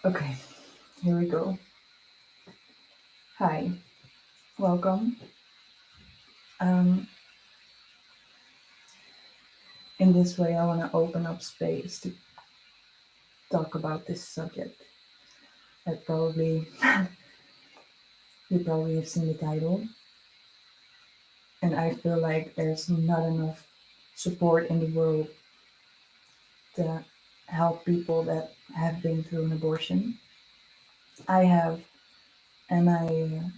Okay, here we go. Hi, welcome. Um, in this way, I want to open up space to talk about this subject. That probably you probably have seen the title, and I feel like there's not enough support in the world to help people that have been through an abortion. I have, and I'm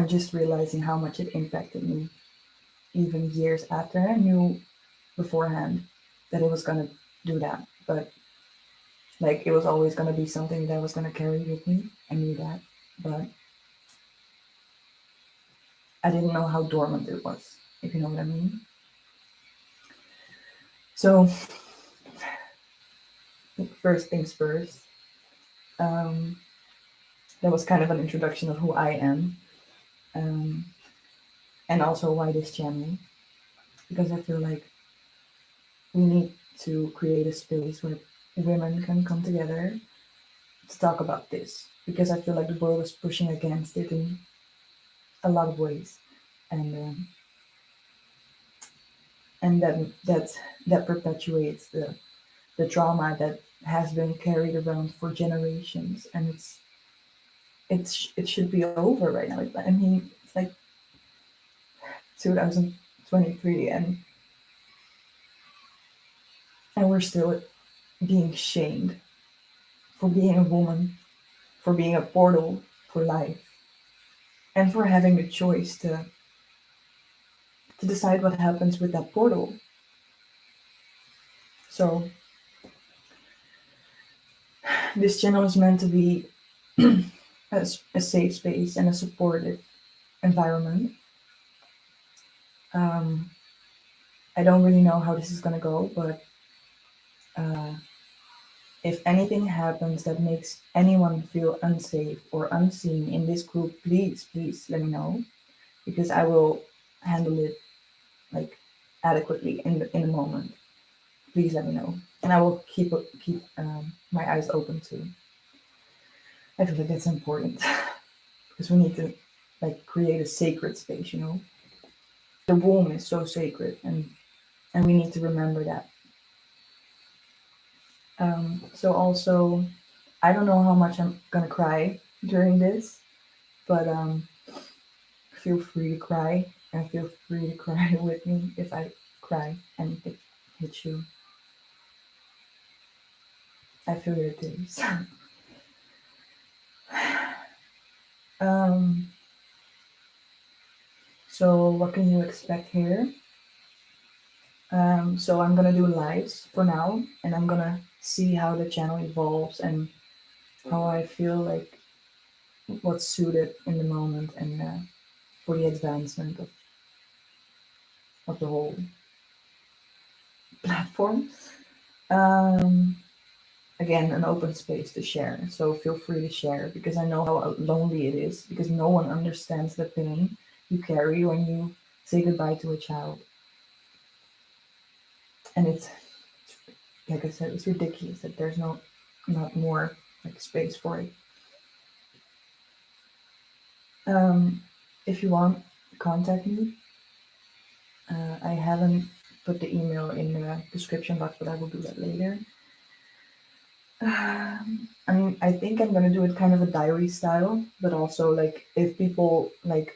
just realizing how much it impacted me, even years after. I knew beforehand that it was gonna do that, but like it was always gonna be something that I was gonna carry with me. I knew that, but I didn't know how dormant it was, if you know what I mean. So first things first, um, that was kind of an introduction of who I am, um, and also why this channel, because I feel like we need to create a space where women can come together to talk about this, because I feel like the world is pushing against it in a lot of ways, and that perpetuates the trauma that has been carried around for generations, and it should be over right now. I mean, it's like 2023, and we're still being shamed for being a woman, for being a portal for life, and for having the choice to decide what happens with that portal. So this channel is meant to be a safe space and a supportive environment. Um, I don't really know how this is gonna go, but uh, if anything happens that makes anyone feel unsafe or unseen in this group, please let me know, because I will handle it like adequately in the moment. Please let me know, and I will keep my eyes open too. I feel like that's important because we need to like create a sacred space. The womb is so sacred, and we need to remember that. So also, I don't know how much I'm gonna cry during this, but feel free to cry and feel free to cry with me if I cry and it hits you. I feel your tears. um, so what can you expect here? So I'm gonna do lives for now, and I'm gonna see how the channel evolves and how I feel like what's suited in the moment, and for the advancement of the whole platform. Um, Again, an open space to share. So feel free to share, because I know how lonely it is, because no one understands the pain you carry when you say goodbye to a child. And it's like I said, it's ridiculous that there's not more like space for it. Um, if you want, contact me. I haven't put the email in the description box, but I will do that later. I think I'm gonna do it kind of a diary style, but also like if people like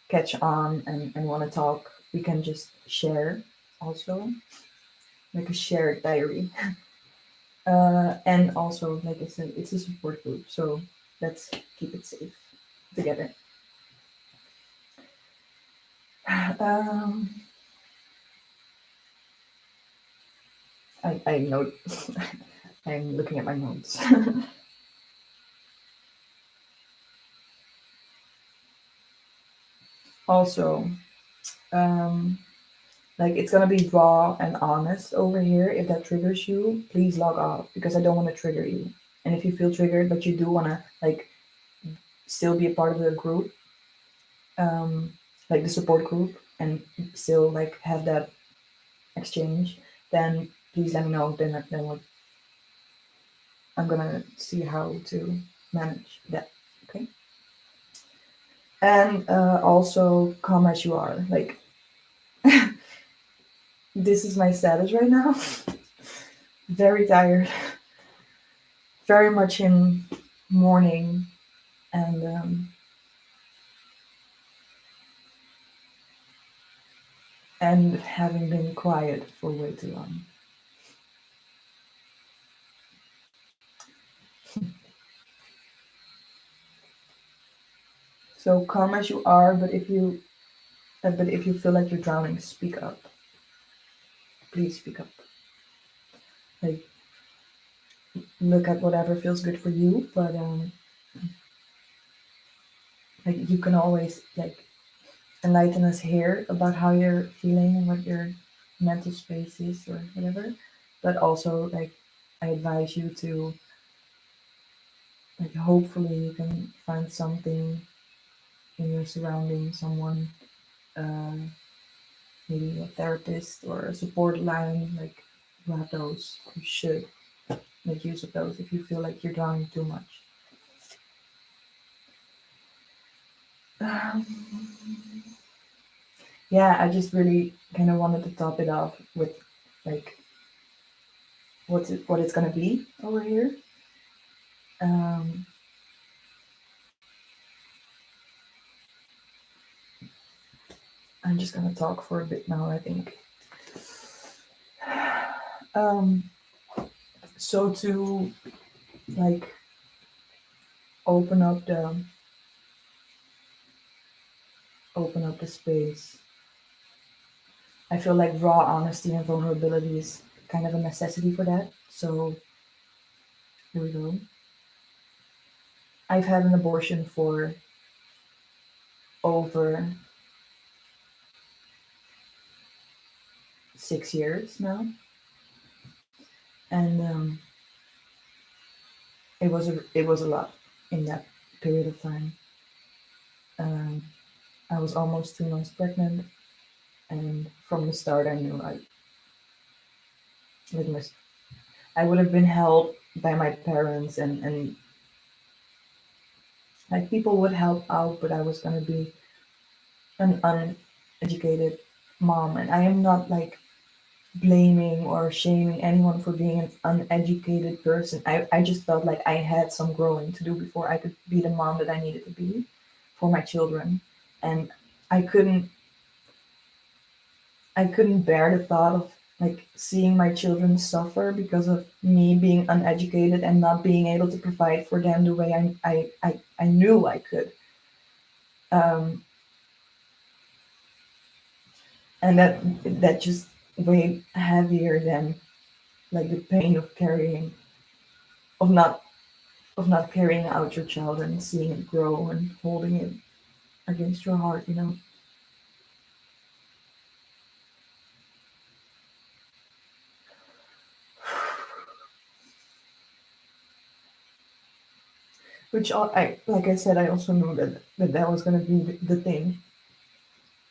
catch on and want to talk, we can just share also, like a shared diary. And also, like I said, it's a support group, so let's keep it safe together. Um, I know I'm looking at my notes. Also, um, like it's gonna be raw and honest over here. If that triggers you, please log off, because I don't want to trigger you. And if you feel triggered but you do want to like still be a part of the group, um, like the support group, and still like have that exchange, then please let me know. Then I'm gonna see how to manage that. Okay. And also come as you are. Like this is my status right now. Very tired, very much in mourning, and having been quiet for way too long. So come as you are, but if you feel like you're drowning, speak up. Please speak up. Like look at whatever feels good for you, but like you can always like enlighten us here about how you're feeling and what your mental space is or whatever. But also like I advise you to like hopefully you can find something in your surroundings, someone, uh, maybe a therapist or a support line, like you have those. You should make use of those if you feel like you're drowning too much. Um, yeah, I just really kind of wanted to top it off with like what it's gonna be over here. Um, I'm just gonna talk for a bit now, I think. Um, so to like open up the space, I feel like raw honesty and vulnerability is kind of a necessity for that. So here we go. I've had an abortion for over 6 years now, and it was a lot in that period of time. Um, I was almost 2 months pregnant, and from the start, I knew like I would have been helped by my parents, and like people would help out, but I was gonna be an uneducated mom, and I am not like blaming or shaming anyone for being an uneducated person. I just felt like I had some growing to do before I could be the mom that I needed to be for my children. And I couldn't I couldn't bear the thought of like seeing my children suffer because of me being uneducated and not being able to provide for them the way I knew I could. Um, and that just way heavier than like the pain of carrying of not carrying out your child and seeing it grow and holding it against your heart, you know. Which I like I said, I also knew that was gonna be the thing.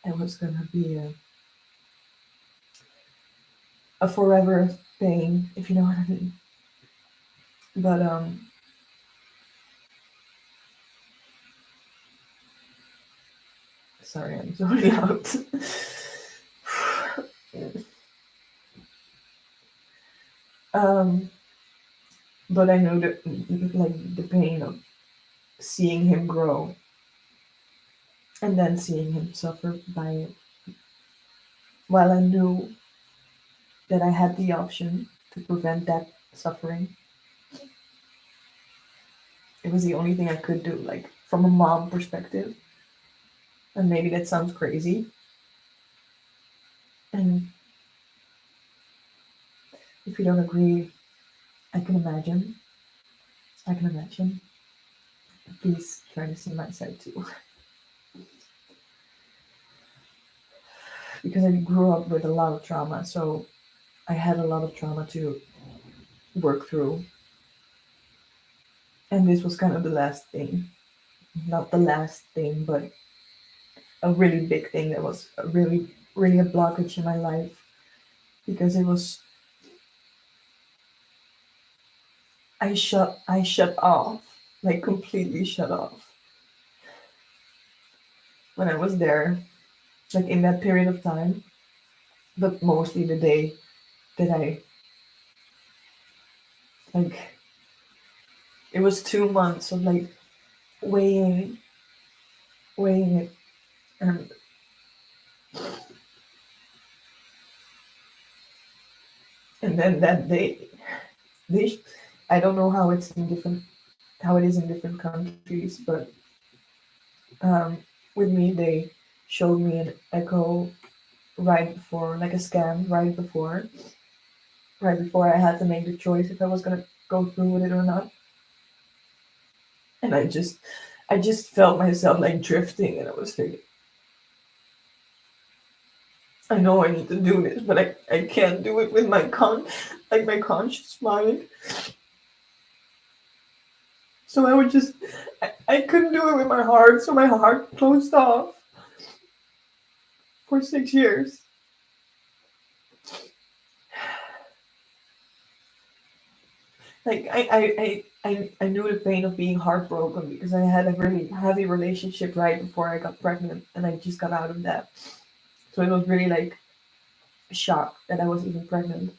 It was gonna be a forever pain, if you know what I mean. But sorry, I'm so loud. um, but I knew that like the pain of seeing him grow and then seeing him suffer by it. While I knew that I had the option to prevent that suffering, it was the only thing I could do, like from a mom perspective. And maybe that sounds crazy. And if you don't agree, I can imagine. I can imagine. Please try to see my side too. Because I grew up with a lot of trauma, so I had a lot of trauma to work through. And this was kind of the last thing. Not the last thing, but a really big thing that was really a blockage in my life, because it was I shut off, like completely shut off when I was there, like in that period of time, but mostly the day that I, like, it was 2 months of like weighing weighing it, and then that day, they I don't know how it is in different countries, but um, with me they showed me an echo right before, like a scan right before I had to make the choice if I was gonna go through with it or not. And I just felt myself like drifting, and I was thinking, I know I need to do this, but I can't do it with my conscious mind. So I couldn't do it with my heart, so my heart closed off for 6 years. Like I knew the pain of being heartbroken, because I had a really heavy relationship right before I got pregnant, and I just got out of that. So it was really like a shock that I was even pregnant.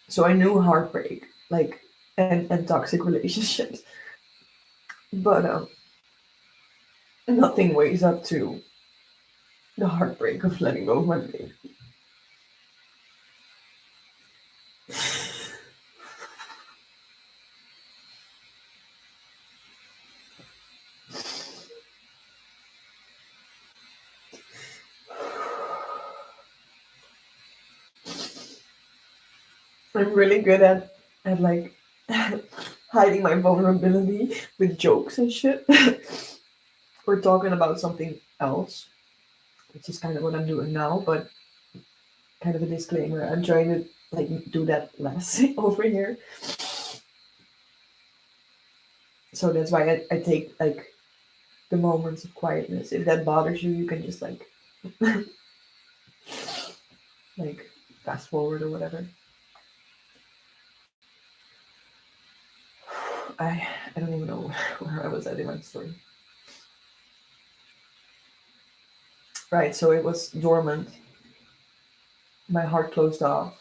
So I knew heartbreak, like, and toxic relationships, but nothing weighs up to the heartbreak of letting go of my baby. I'm really good at like hiding my vulnerability with jokes and shit. We're talking about something else, which is kind of what I'm doing now, but kind of a disclaimer. I'm trying to like do that less over here. So that's why I take like the moments of quietness. If that bothers you, you can just like fast forward or whatever. I don't even know where I was at in my story. Right, so it was dormant. My heart closed off,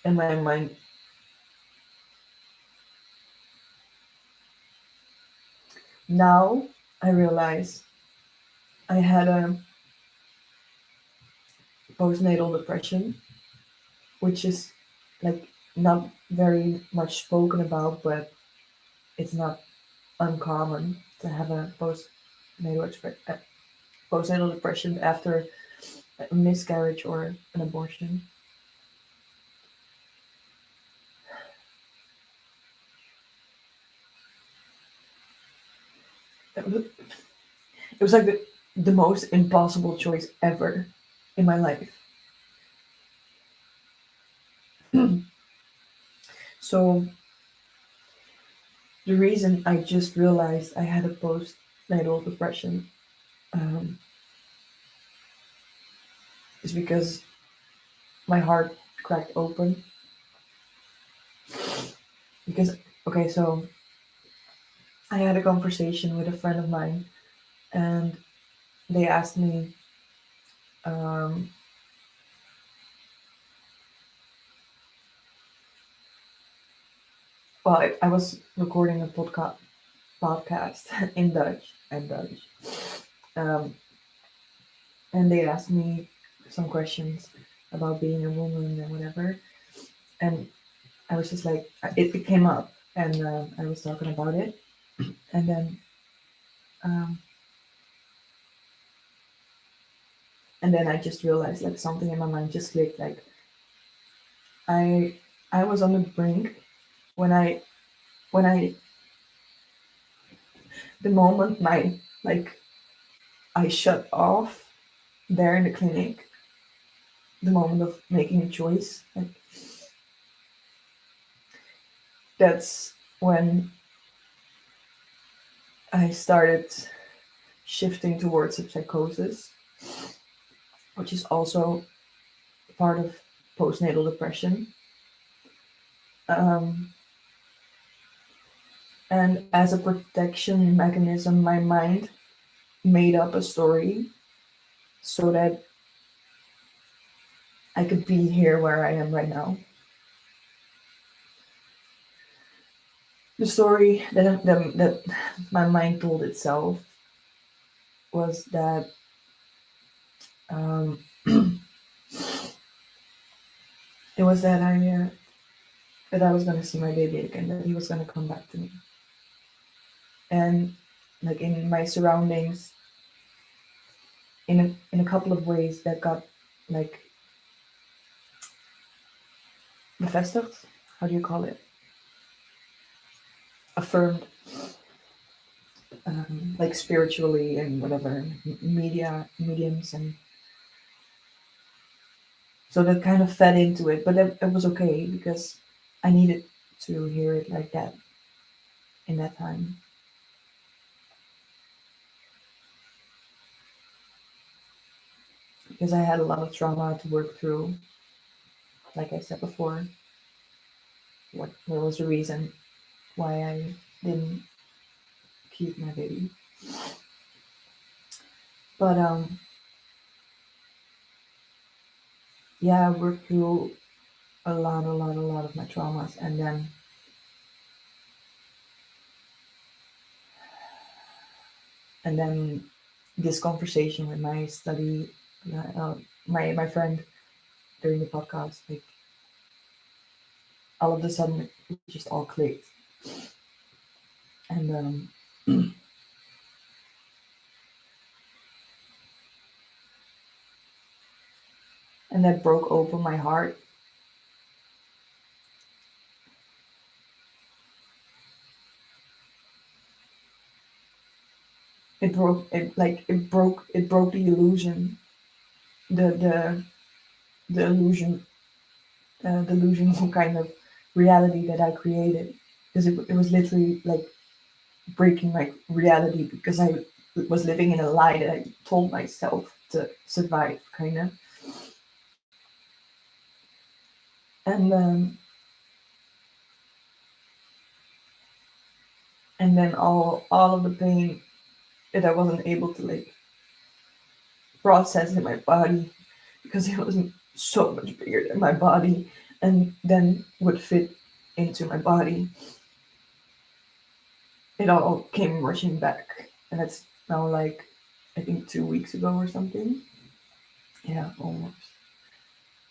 and my mind. Now I realize I had a postnatal depression, which is like not very much spoken about, but it's not uncommon to have a postnatal depression after a miscarriage or an abortion. It was like the most impossible choice ever in my life. So the reason I just realized I had a postnatal depression um, is because my heart cracked open. Because, okay, so I had a conversation with a friend of mine, and they asked me, um, well, I was recording a podcast in Dutch. I'm Dutch. Um, and they asked me some questions about being a woman and whatever. And I was just like, it came up, and I was talking about it. And then, um, I just realized like something in my mind just clicked. Like I, I was on the brink when I, the moment I shut off there in the clinic, the moment of making a choice, like that's when I started shifting towards a psychosis, which is also part of postnatal depression. Um, and as a protection mechanism, my mind made up a story so that I could be here where I am right now. The story that my mind told itself was that um, it was that I was going to see my baby again, that he was going to come back to me, and like in my surroundings, in a couple of ways that got like befestigd. How do you call it? Affirmed, like spiritually and whatever mediums, and so that kind of fed into it. But it was okay because I needed to hear it like that in that time. Because I had a lot of trauma to work through. Like I said before, what was the reason why I didn't keep my baby? But yeah, I worked through a lot of my traumas, and then this conversation with my study, my friend during the podcast, like all of a sudden it just all clicked, and and that broke open my heart. It broke the illusion, the the illusion, delusional kind of reality that I created, because it was literally like breaking my reality because I was living in a lie that I told myself to survive, kind of. And um, and then all of the pain that I wasn't able to like process in my body because it was so much bigger than my body and then would fit into my body. It all came rushing back, and that's now like I think 2 weeks ago or something. Yeah, almost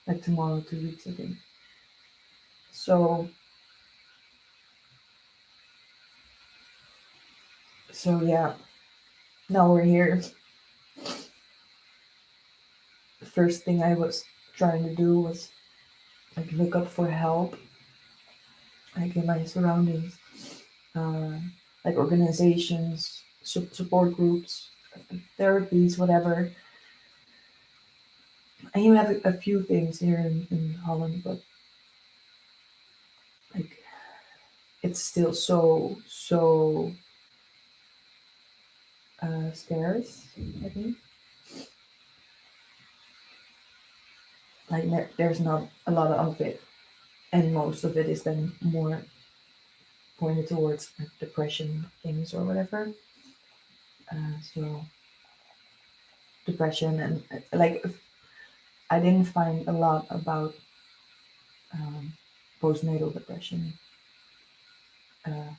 like tomorrow, 2 weeks I think. So yeah, now we're here. The first thing I was trying to do was like look up for help, like in my surroundings, uh, like organizations, support groups, therapies, whatever. And you have a few things here in Holland, but like it's still so scarce. I think like there's not a lot of it, and most of it is then more pointed towards like, depression things or whatever. So depression and like I didn't find a lot about um, postnatal depression uh,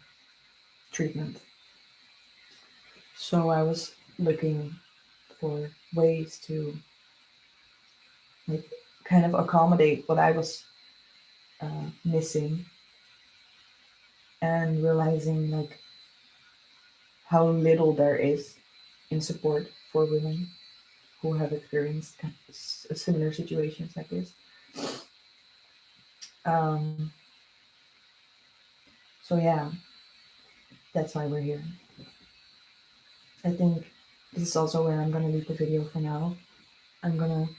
treatment. So I was looking for ways to like kind of accommodate what I was missing, and realizing like how little there is in support for women who have experienced similar situations like this. Um, so yeah, that's why we're here. I think this is also where I'm gonna leave the video for now. I'm gonna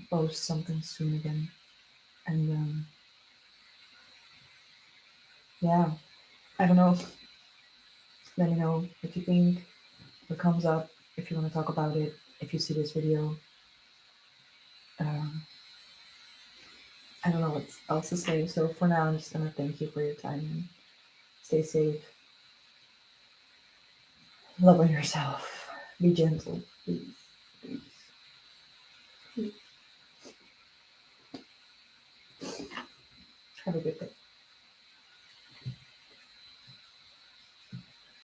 post something soon again, and yeah, I don't know. Let me know what you think, what comes up, if you want to talk about it, if you see this video. Um, I don't know what else to say. So for now, I'm just gonna thank you for your time and stay safe. Love on yourself. Be gentle, please. Please. Please. Have a good day.